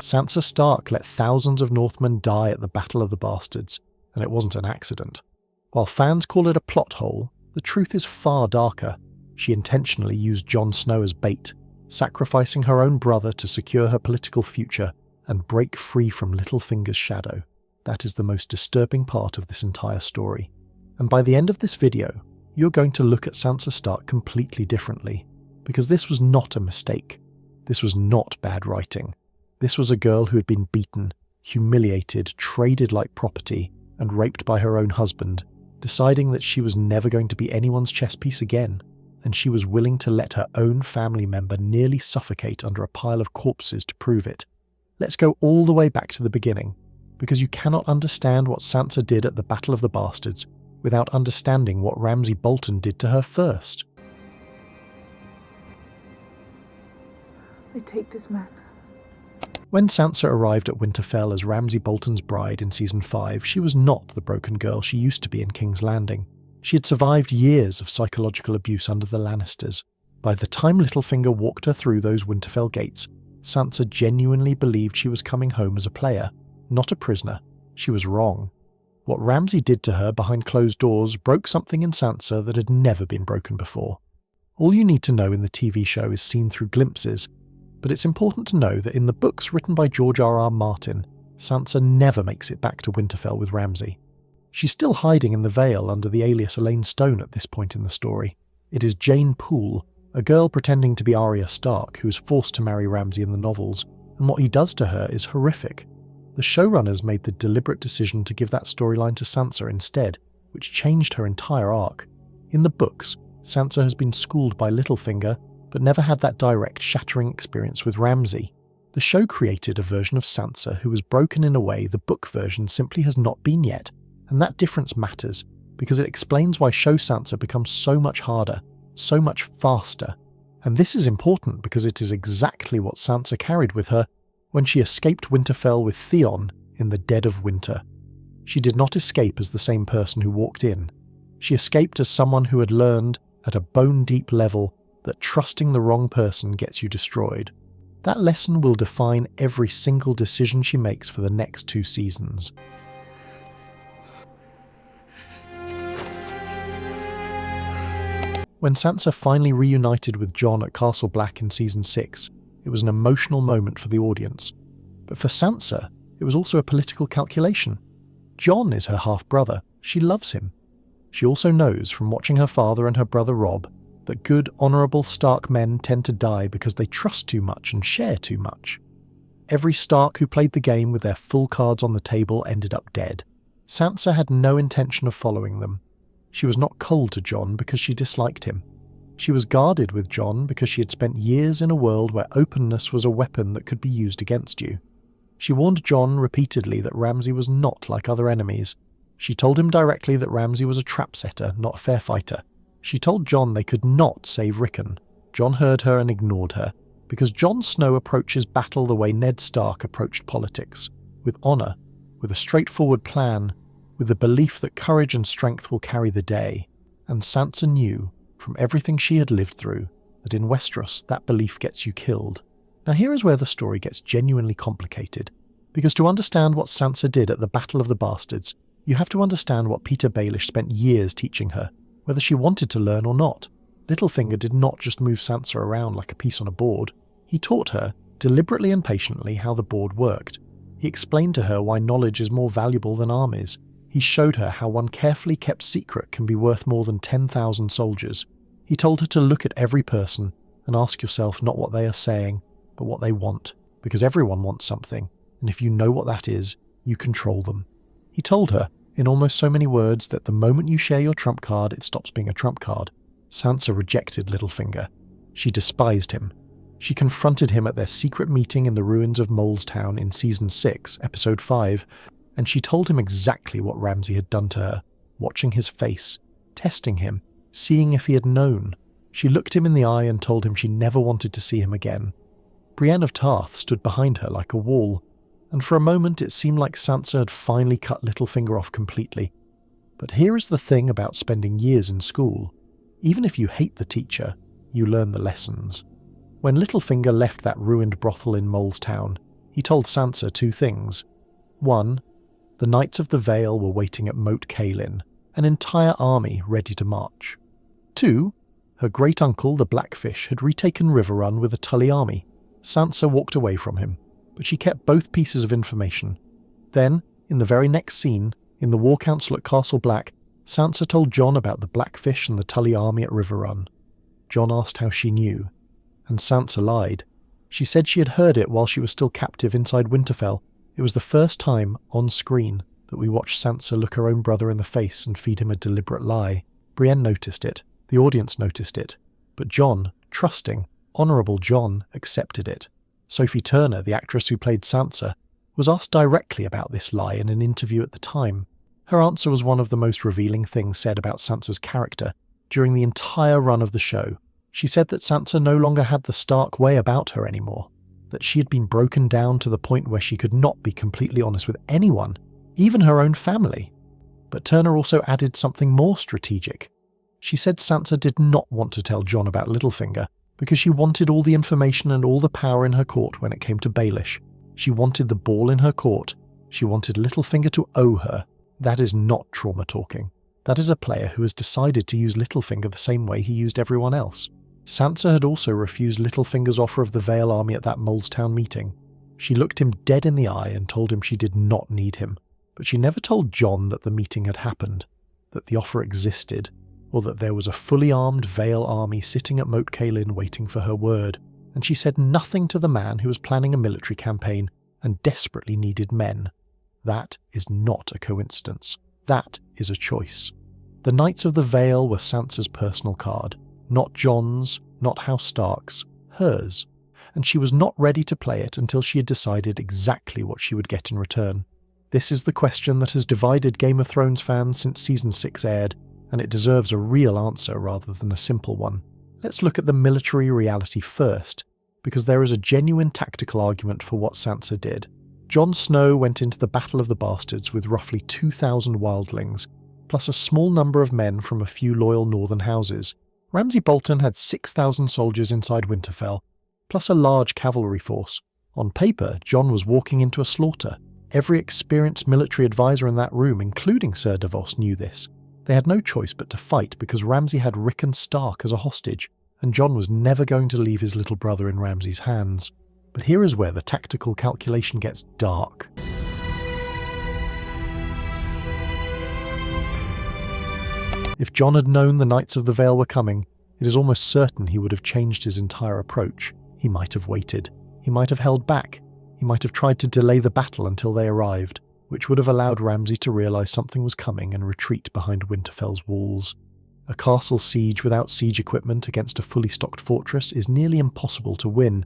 Sansa Stark let thousands of Northmen die at the Battle of the Bastards, and it wasn't an accident. While fans call it a plot hole, the truth is far darker. She intentionally used Jon Snow as bait, sacrificing her own brother to secure her political future and break free from Littlefinger's shadow. That is the most disturbing part of this entire story. And by the end of this video, you're going to look at Sansa Stark completely differently, because this was not a mistake. This was not bad writing. This was a girl who had been beaten, humiliated, traded like property, and raped by her own husband, deciding that she was never going to be anyone's chess piece again, and she was willing to let her own family member nearly suffocate under a pile of corpses to prove it. Let's go all the way back to the beginning, because you cannot understand what Sansa did at the Battle of the Bastards without understanding what Ramsay Bolton did to her first. I take this man. When Sansa arrived at Winterfell as Ramsay Bolton's bride in Season 5, she was not the broken girl she used to be in King's Landing. She had survived years of psychological abuse under the Lannisters. By the time Littlefinger walked her through those Winterfell gates, Sansa genuinely believed she was coming home as a player, not a prisoner. She was wrong. What Ramsay did to her behind closed doors broke something in Sansa that had never been broken before. All you need to know in the TV show is seen through glimpses, but it's important to know that in the books written by George R.R. Martin, Sansa never makes it back to Winterfell with Ramsay. She's still hiding in the Vale under the alias Elaine Stone at this point in the story. It is Jane Poole, a girl pretending to be Arya Stark who is forced to marry Ramsay in the novels, and what he does to her is horrific. The showrunners made the deliberate decision to give that storyline to Sansa instead, which changed her entire arc. In the books, Sansa has been schooled by Littlefinger, but never had that direct, shattering experience with Ramsay. The show created a version of Sansa who was broken in a way the book version simply has not been yet, and that difference matters, because it explains why show Sansa becomes so much harder, so much faster. And this is important because it is exactly what Sansa carried with her when she escaped Winterfell with Theon in the dead of winter. She did not escape as the same person who walked in. She escaped as someone who had learned, at a bone-deep level, that trusting the wrong person gets you destroyed. That lesson will define every single decision she makes for the next 2 seasons. When Sansa finally reunited with Jon at Castle Black in Season 6, it was an emotional moment for the audience. But for Sansa, it was also a political calculation. Jon is her half-brother. She loves him. She also knows from watching her father and her brother Robb that good, honourable Stark men tend to die because they trust too much and share too much. Every Stark who played the game with their full cards on the table ended up dead. Sansa had no intention of following them. She was not cold to Jon because she disliked him. She was guarded with Jon because she had spent years in a world where openness was a weapon that could be used against you. She warned Jon repeatedly that Ramsay was not like other enemies. She told him directly that Ramsay was a trap setter, not a fair fighter. She told Jon they could not save Rickon. Jon heard her and ignored her, because Jon Snow approaches battle the way Ned Stark approached politics, with honour, with a straightforward plan, with the belief that courage and strength will carry the day. And Sansa knew, from everything she had lived through, that in Westeros that belief gets you killed. Now here is where the story gets genuinely complicated, because to understand what Sansa did at the Battle of the Bastards, you have to understand what Petyr Baelish spent years teaching her, whether she wanted to learn or not. Littlefinger did not just move Sansa around like a piece on a board. He taught her, deliberately and patiently, how the board worked. He explained to her why knowledge is more valuable than armies. He showed her how one carefully kept secret can be worth more than 10,000 soldiers. He told her to look at every person and ask yourself not what they are saying, but what they want, because everyone wants something, and if you know what that is, you control them. He told her, in almost so many words, that the moment you share your trump card, it stops being a trump card. Sansa rejected Littlefinger. She despised him. She confronted him at their secret meeting in the ruins of Molestown in Season 6, Episode 5, and she told him exactly what Ramsay had done to her, watching his face, testing him, seeing if he had known. She looked him in the eye and told him she never wanted to see him again. Brienne of Tarth stood behind her like a wall, and for a moment it seemed like Sansa had finally cut Littlefinger off completely. But here is the thing about spending years in school. Even if you hate the teacher, you learn the lessons. When Littlefinger left that ruined brothel in Molestown, He told Sansa 2 things. 1. The Knights of the Vale were waiting at Moat Cailin, an entire army ready to march. 2. Her great-uncle, the Blackfish, had retaken Riverrun with a Tully army. Sansa walked away from him, but she kept both pieces of information. Then, in the very next scene, in the War Council at Castle Black, Sansa told Jon about the Blackfish and the Tully army at Riverrun. Jon asked how she knew, and Sansa lied. She said she had heard it while she was still captive inside Winterfell. It was the first time, on screen, that we watched Sansa look her own brother in the face and feed him a deliberate lie. Brienne noticed it, the audience noticed it, but Jon, trusting, honourable Jon, accepted it. Sophie Turner, the actress who played Sansa, was asked directly about this lie in an interview at the time. Her answer was one of the most revealing things said about Sansa's character during the entire run of the show. She said that Sansa no longer had the Stark way about her anymore, that she had been broken down to the point where she could not be completely honest with anyone, even her own family. But Turner also added something more strategic. She said Sansa did not want to tell Jon about Littlefinger because she wanted all the information and all the power in her court when it came to Baelish. She wanted the ball in her court. She wanted Littlefinger to owe her. That is not trauma talking. That is a player who has decided to use Littlefinger the same way he used everyone else. Sansa had also refused Littlefinger's offer of the Vale army at that Molestown meeting. She looked him dead in the eye and told him she did not need him. But she never told Jon that the meeting had happened, that the offer existed, or that there was a fully armed Vale army sitting at Moat Cailin waiting for her word. And she said nothing to the man who was planning a military campaign and desperately needed men. That is not a coincidence. That is a choice. The Knights of the Vale were Sansa's personal card. Not Jon's, not House Stark's, hers. And she was not ready to play it until she had decided exactly what she would get in return. This is the question that has divided Game of Thrones fans since Season 6 aired, and it deserves a real answer rather than a simple one. Let's look at the military reality first, because there is a genuine tactical argument for what Sansa did. Jon Snow went into the Battle of the Bastards with roughly 2,000 wildlings, plus a small number of men from a few loyal northern houses. Ramsay Bolton had 6,000 soldiers inside Winterfell, plus a large cavalry force. On paper, Jon was walking into a slaughter. Every experienced military advisor in that room, including Sir Davos, knew this. They had no choice but to fight because Ramsay had Rickon Stark as a hostage, and Jon was never going to leave his little brother in Ramsay's hands. But here is where the tactical calculation gets dark. If Jon had known the Knights of the Vale were coming, it is almost certain he would have changed his entire approach. He might have waited. He might have held back. He might have tried to delay the battle until they arrived, which would have allowed Ramsay to realise something was coming and retreat behind Winterfell's walls. A castle siege without siege equipment against a fully stocked fortress is nearly impossible to win,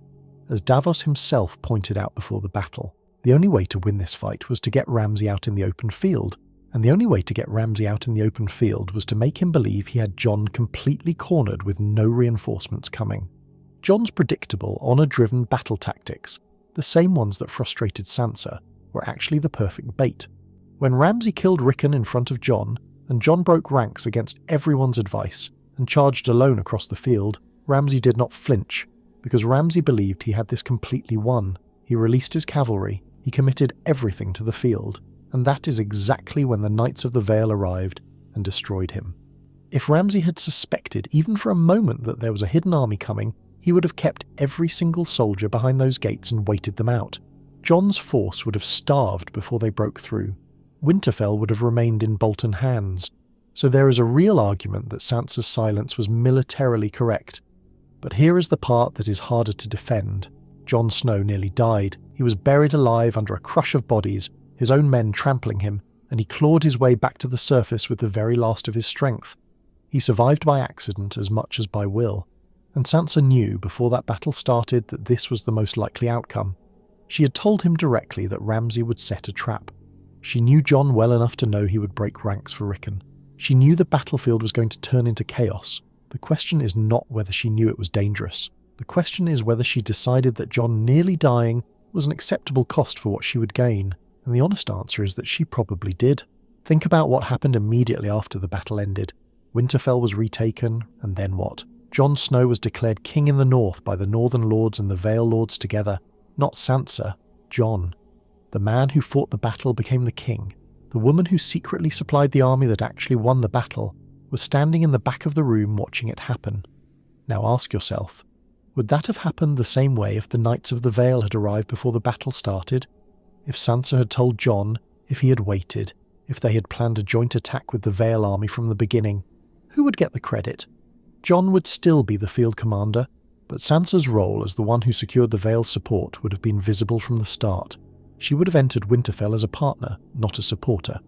as Davos himself pointed out before the battle. The only way to win this fight was to get Ramsay out in the open field, and the only way to get Ramsay out in the open field was to make him believe he had Jon completely cornered with no reinforcements coming. Jon's predictable, honour-driven battle tactics, the same ones that frustrated Sansa, were actually the perfect bait. When Ramsay killed Rickon in front of Jon, and Jon broke ranks against everyone's advice and charged alone across the field, Ramsay did not flinch, because Ramsay believed he had this completely won. He released his cavalry, he committed everything to the field, and that is exactly when the Knights of the Vale arrived and destroyed him. If Ramsay had suspected even for a moment that there was a hidden army coming, he would have kept every single soldier behind those gates and waited them out. Jon's force would have starved before they broke through. Winterfell would have remained in Bolton hands. So there is a real argument that Sansa's silence was militarily correct. But here is the part that is harder to defend. Jon Snow nearly died. He was buried alive under a crush of bodies, his own men trampling him, and he clawed his way back to the surface with the very last of his strength. He survived by accident as much as by will, and Sansa knew before that battle started that this was the most likely outcome. She had told him directly that Ramsay would set a trap. She knew Jon well enough to know he would break ranks for Rickon. She knew the battlefield was going to turn into chaos. The question is not whether she knew it was dangerous. The question is whether she decided that Jon nearly dying was an acceptable cost for what she would gain, and the honest answer is that she probably did. Think about what happened immediately after the battle ended. Winterfell was retaken, and then what? Jon Snow was declared king in the north by the Northern Lords and the Vale Lords together. Not Sansa, Jon. The man who fought the battle became the king. The woman who secretly supplied the army that actually won the battle was standing in the back of the room watching it happen. Now ask yourself, would that have happened the same way if the Knights of the Vale had arrived before the battle started? If Sansa had told Jon, if he had waited, if they had planned a joint attack with the Vale army from the beginning, who would get the credit? Jon would still be the field commander, but Sansa's role as the one who secured the Vale's support would have been visible from the start. She would have entered Winterfell as a partner, not a supporter.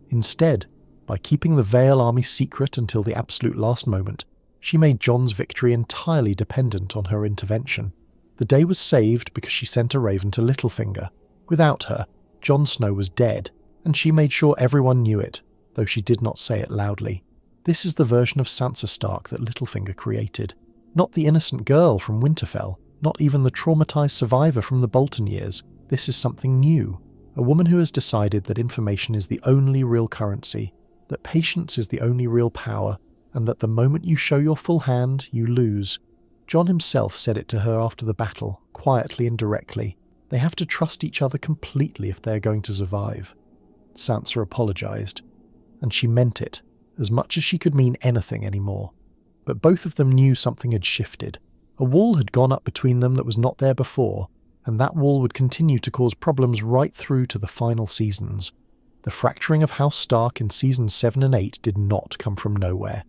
Instead, by keeping the Vale army secret until the absolute last moment, she made Jon's victory entirely dependent on her intervention. The day was saved because she sent a raven to Littlefinger. Without her, Jon Snow was dead, and she made sure everyone knew it, though she did not say it loudly. This is the version of Sansa Stark that Littlefinger created. Not the innocent girl from Winterfell, not even the traumatized survivor from the Bolton years. This is something new. A woman who has decided that information is the only real currency, that patience is the only real power, and that the moment you show your full hand, you lose. Jon himself said it to her after the battle, quietly and directly. They have to trust each other completely if they are going to survive. Sansa apologized, and she meant it, as much as she could mean anything anymore. But both of them knew something had shifted. A wall had gone up between them that was not there before, and that wall would continue to cause problems right through to the final seasons. The fracturing of House Stark in seasons 7 and 8 did not come from nowhere.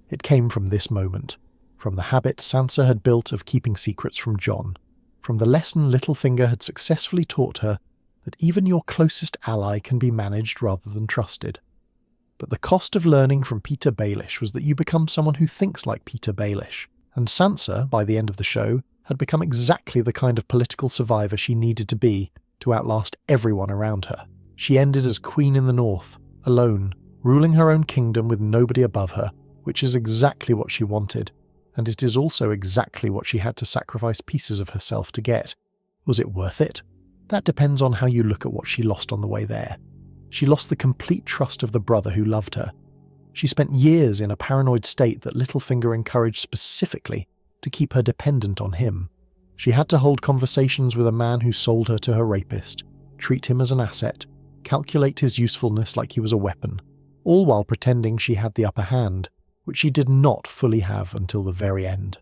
It came from this moment, from the habit Sansa had built of keeping secrets from Jon, from the lesson Littlefinger had successfully taught her that even your closest ally can be managed rather than trusted. But the cost of learning from Petyr Baelish was that you become someone who thinks like Petyr Baelish, and Sansa, by the end of the show, had become exactly the kind of political survivor she needed to be to outlast everyone around her. She ended as Queen in the North, alone, ruling her own kingdom with nobody above her, which is exactly what she wanted, and it is also exactly what she had to sacrifice pieces of herself to get. Was it worth it? That depends on how you look at what she lost on the way there. She lost the complete trust of the brother who loved her. She spent years in a paranoid state that Littlefinger encouraged specifically to keep her dependent on him. She had to hold conversations with a man who sold her to her rapist, treat him as an asset, calculate his usefulness like he was a weapon, all while pretending she had the upper hand, which she did not fully have until the very end.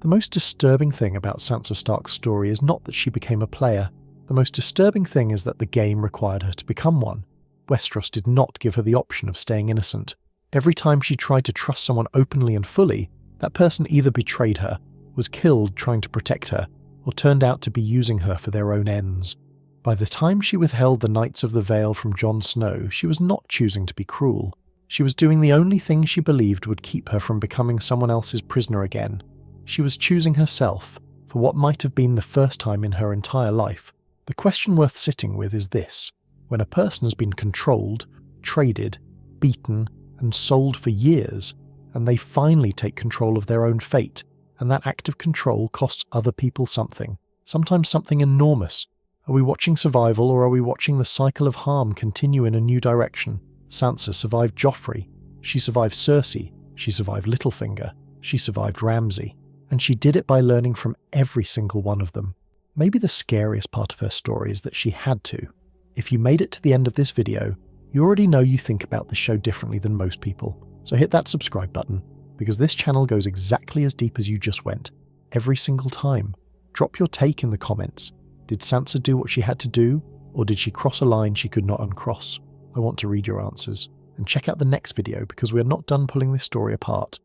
The most disturbing thing about Sansa Stark's story is not that she became a player. The most disturbing thing is that the game required her to become one. Westeros did not give her the option of staying innocent. Every time she tried to trust someone openly and fully, that person either betrayed her, was killed trying to protect her, or turned out to be using her for their own ends. By the time she withheld the Knights of the Vale from Jon Snow, she was not choosing to be cruel. She was doing the only thing she believed would keep her from becoming someone else's prisoner again. She was choosing herself, for what might have been the first time in her entire life. The question worth sitting with is this: when a person has been controlled, traded, beaten, and sold for years, and they finally take control of their own fate, and that act of control costs other people something, sometimes something enormous, are we watching survival or are we watching the cycle of harm continue in a new direction? Sansa survived Joffrey, she survived Cersei, she survived Littlefinger, she survived Ramsay, and she did it by learning from every single one of them. Maybe the scariest part of her story is that she had to. If you made it to the end of this video, you already know you think about the show differently than most people, so hit that subscribe button, because this channel goes exactly as deep as you just went, every single time. Drop your take in the comments. Did Sansa do what she had to do, or did she cross a line she could not uncross? I want to read your answers. And check out the next video because we are not done pulling this story apart.